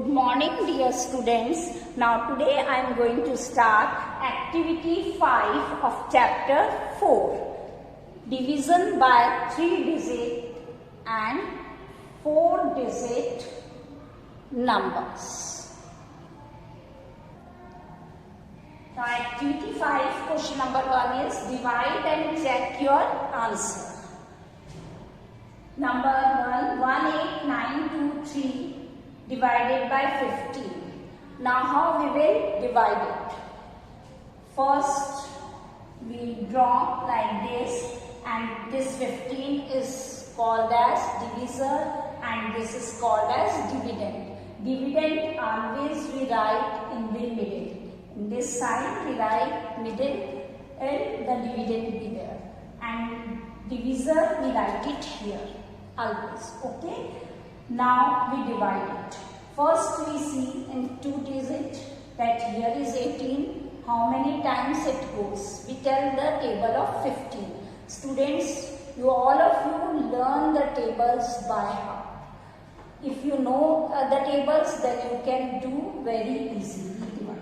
Good morning, dear students. Now today I am going to start activity 5 of chapter 4. Division by 3-digit and 4-digit numbers. Now activity 5, question number 1 is divide and check your answer. Number 1, 18923 divided by 15. Now how we will divide it? First we draw like this, and this 15 is called as divisor and this is called as dividend. Dividend always we write in the middle. In this side we write middle and the dividend be there. And divisor we write it here always. Okay. Now we divide it. First we see in 2-digit that here is 18. How many times it goes? We tell the table of 15. Students, all of you learn the tables by heart. If you know the tables, then you can do very easily divide.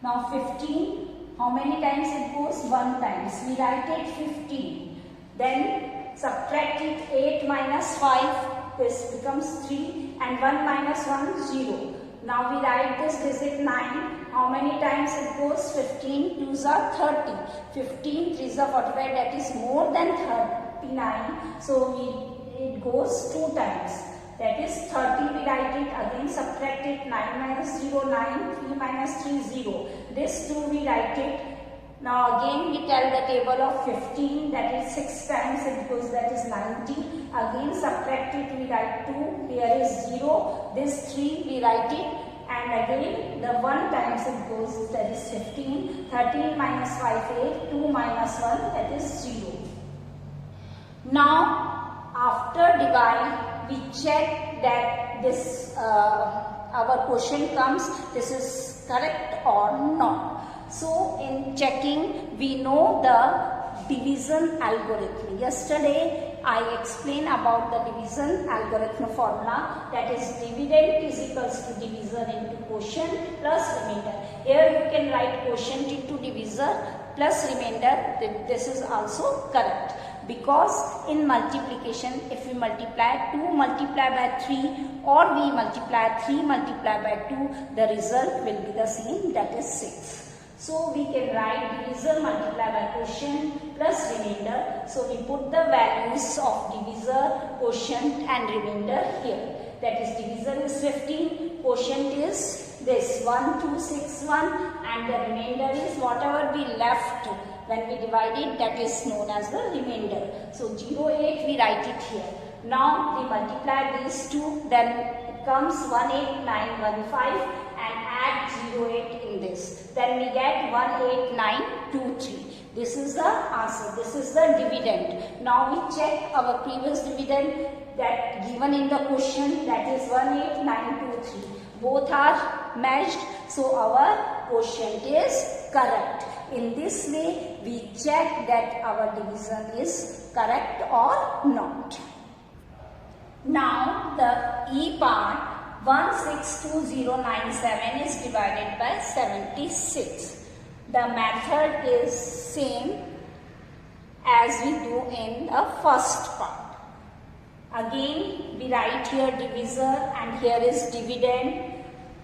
Now 15, how many times it goes? 1 times. We write it 15. Then subtract it, 8 minus 5. This becomes 3 and 1 minus 1 0. Now we write this digit 9. How many times it goes? 15 2s are 30. 15 3s are 45. That is more than 39. So it goes 2 times. That is 30. We write it again. Subtract it. 9 minus 0 9. 3 minus 3 0. This 2 we write it. Now again we tell the table of 15, that is 6 times it goes, that is 90. Again subtract it, we write 2, here is 0, this 3 we write it, and again the 1 times it goes, that is 15. 13 minus 5 8, 2 minus 1, that is 0. Now after divide we check that this our question comes, this is correct or not. So in checking, we know the division algorithm. Yesterday I explained about the division algorithm formula, that is dividend is equals to divisor into quotient plus remainder. Here you can write quotient into divisor plus remainder. This is also correct, because in multiplication if we multiply 2 multiply by 3 or we multiply 3 multiply by 2, the result will be the same, that is 6. So we can write divisor multiply by quotient plus remainder. So we put the values of divisor, quotient and remainder here. That is divisor is 15, quotient is this 1261 and the remainder is whatever we left when we divide it, that is known as the remainder. So 08 we write it here. Now we multiply these two, then it comes 18915 and add 08 in this. Then we get 18923. This is the answer. This is the dividend. Now we check our previous dividend that given in the question, that is 18923. Both are matched, so our quotient is correct. In this way we check that our division is correct or not. Now the E part, 162097 is divided by 76. The method is same as we do in the first part. Again we write here divisor and here is dividend.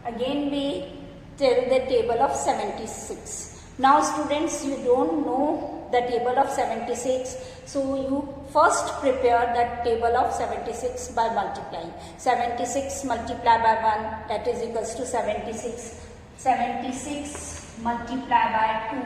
Again we tell the table of 76. Now students, you don't know the table of 76, so you first prepare the table of 76 by multiplying. 76 multiplied by 1, that is equals to 76. 76 multiplied by 2,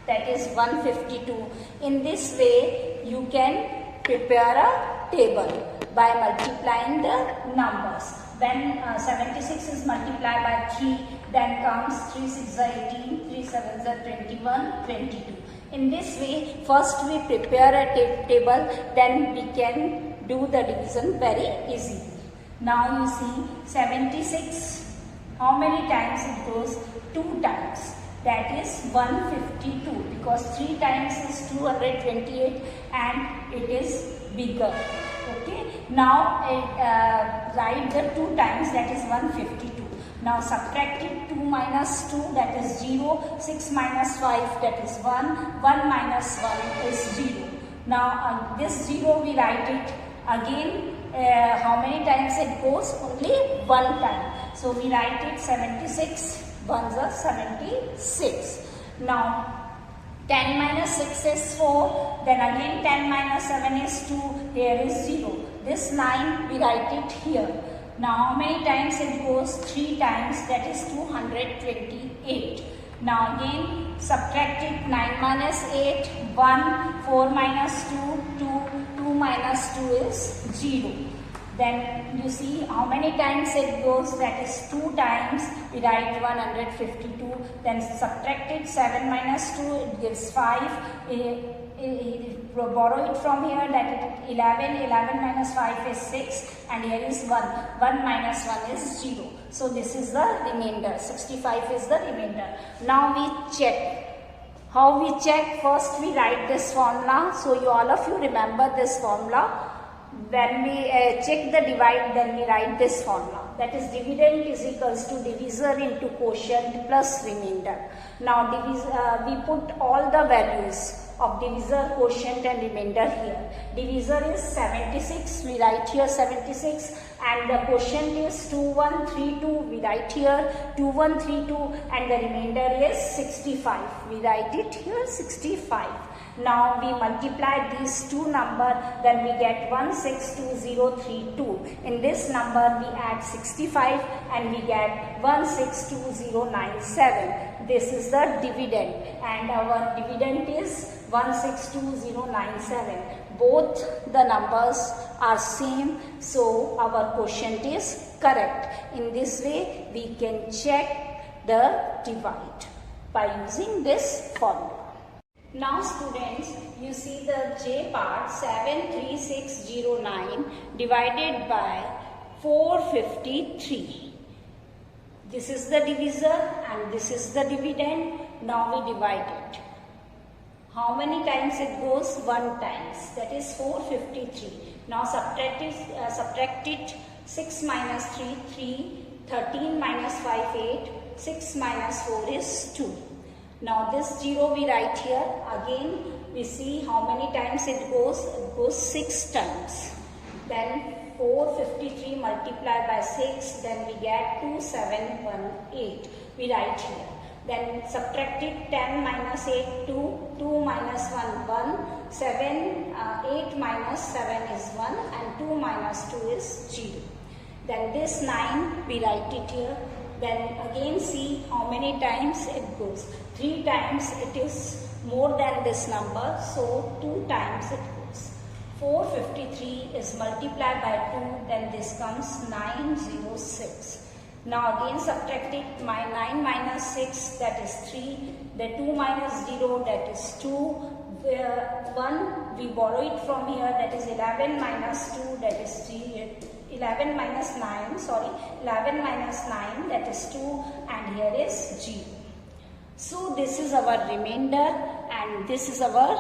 that is 152. In this way you can prepare a table by multiplying the numbers. When 76 is multiplied by 3, then comes 3 6 are 18, 3 7 are 21, 22. In this way, first we prepare a table, then we can do the division very easily. Now you see 76, how many times it goes? 2 times. That is 152, because 3 times is 228 and it is bigger. Okay. Now write the 2 times, that is 152. Now subtracting 2 minus 2, that is 0. 6 minus 5, that is 1. 1 minus 1 is 0. Now this 0 we write it again. How many times it goes? Only one time. So we write it 76. 1s are 76. Now 10 minus 6 is 4. Then again 10 minus 7 is 2. Here is 0. This 9 we write it here. Now how many times it goes? 3 times, that is 228. Now again subtract it. 9 minus 8, 1. 4 minus 2, 2. 2 minus 2 is 0. Then you see how many times it goes, that is 2 times. We write 152. Then subtract it. 7 minus 2, it gives 5. Borrow it from here, that is 11. 11 minus 5 is 6. And here is 1. 1 minus 1 is 0. So this is the remainder. 65 is the remainder. Now we check. How we check? First we write this formula. So all of you remember this formula. When we check the divide, then we write this formula. That is dividend is equals to divisor into quotient plus remainder. Now we put all the values of divisor, quotient and remainder here. Divisor is 76. We write here 76. And the quotient is 2132. We write here 2132. And the remainder is 65. We write it here 65. Now we multiply these two numbers, then we get 162032. In this number we add 65 and we get 162097. This is the dividend, and our dividend is 162097. Both the numbers are same, so our quotient is correct. In this way we can check the divide by using this formula. Now students, you see the J part 73609 divided by 453. This is the divisor and this is the dividend. Now we divide it. How many times it goes? 1 times. That is 453. Now subtract it. 6 minus 3, 3. 13 minus 5, 8. 6 minus 4 is 2. Now this 0 we write here. Again we see how many times it goes. It goes 6 times. Then 453 multiplied by 6. Then we get 2718. We write here. Then subtract it. 10 minus 8, 2. 2 minus 1, 1. 7, 8 minus 7 is 1. And 2 minus 2 is 0. Then this 9 we write it here. Then again see how many times it goes. 3 times it is more than this number, so 2 times it goes. 453 is multiplied by 2, then this comes 906. Now again subtract it. 9 minus 6, that is 3. The 2 minus 0, that is 2. 1 we borrow it from here, that is 11 minus 2, that is 3. 11 minus 9, 11 minus 9, that is 2, and here is 0. So this is our remainder and this is our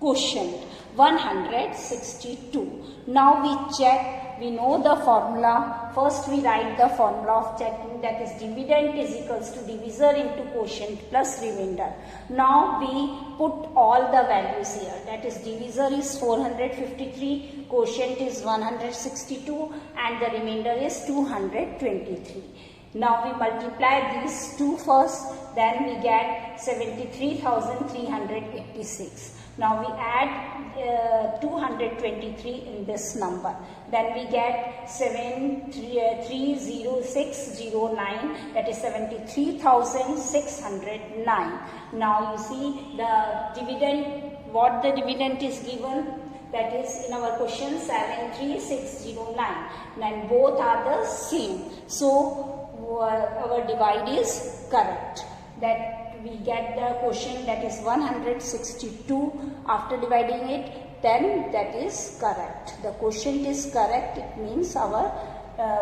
quotient, 162. Now we check, we know the formula. First we write the formula of checking, that is dividend is equals to divisor into quotient plus remainder. Now we put all the values here, that is divisor is 453, quotient is 162 and the remainder is 223. Now we multiply these two first, then we get 73,386. Now we add 223 in this number. Then we get 30609, that is 73,609. Now you see the dividend, what the dividend is given, that is in our question 73609. And both are the same. So our divide is correct. That we get the quotient, that is 162. After dividing it, then that is correct. The quotient is correct. It means our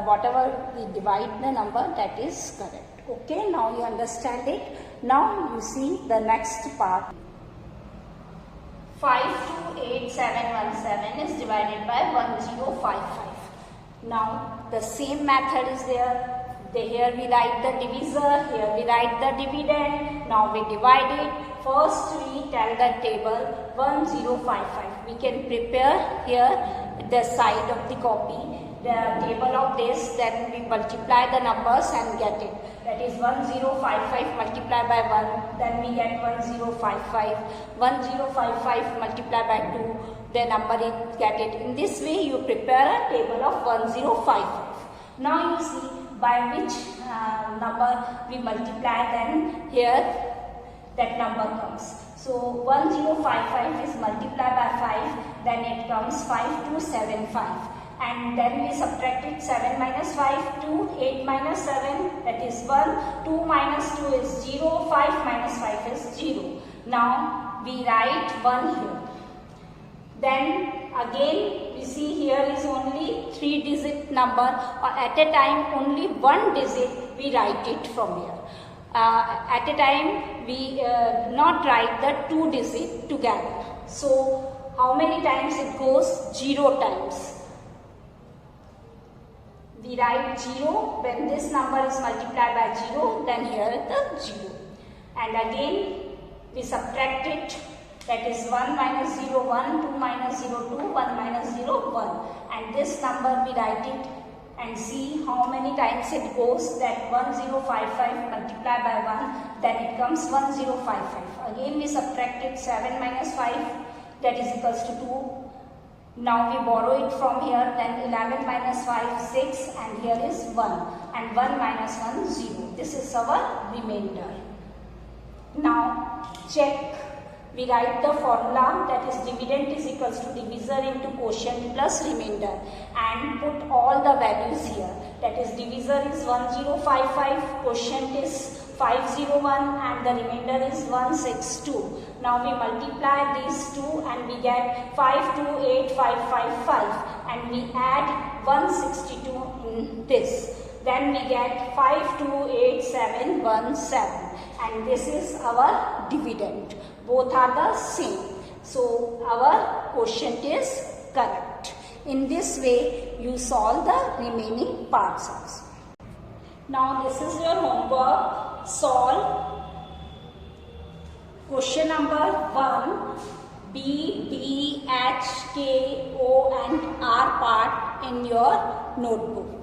whatever we divide the number, that is correct. Okay, now you understand it. Now you see the next part. 528717 is divided by 1055. Now the same method is there. Here we write the divisor, here we write the dividend. Now we divide it. First we tell the table 1055. We can prepare here the side of the copy, the table of this, then we multiply the numbers and get it. That is 1055 multiplied by 1, then we get 1055. 1055 multiplied by 2, the number is get it. In this way you prepare a table of 1055. Now you see by which number we multiply, then here that number comes. So 1055 is multiplied by 5, then it comes 5275. And then we subtracted 7 minus 5, 2, 8 minus 7, that is 1, 2 minus 2 is 0, 5 minus 5 is 0. Now we write 1 here. Then again we see here is only 3-digit number, or at a time only 1 digit we write it from here. At a time we not write the 2 digit together. So how many times it goes? 0 times. We write 0 when this number is multiplied by 0, then here is the 0. And again we subtract it, that is 1 minus 0, 1, 2 minus 0, 2, 1 minus 0, 1. And this number we write it and see how many times it goes, that 1055 multiplied by 1, then it comes 1055. Again we subtracted 7 minus 5, that is equals to 2. Now we borrow it from here, then 11 minus 5, 6, and here is 1. And 1 minus 1, 0. This is our remainder. Now check. We write the formula, that is dividend is equals to divisor into quotient plus remainder, and put all the values here. That is divisor is 1055, quotient is 501, and the remainder is 162. Now we multiply these two and we get 528555, and we add 162 in this. Then we get 528717, and this is our dividend. Both are the same. So our quotient is correct. In this way you solve the remaining parts also. Now this is your homework. Solve question number 1, B, D, H, K, O and R part in your notebook.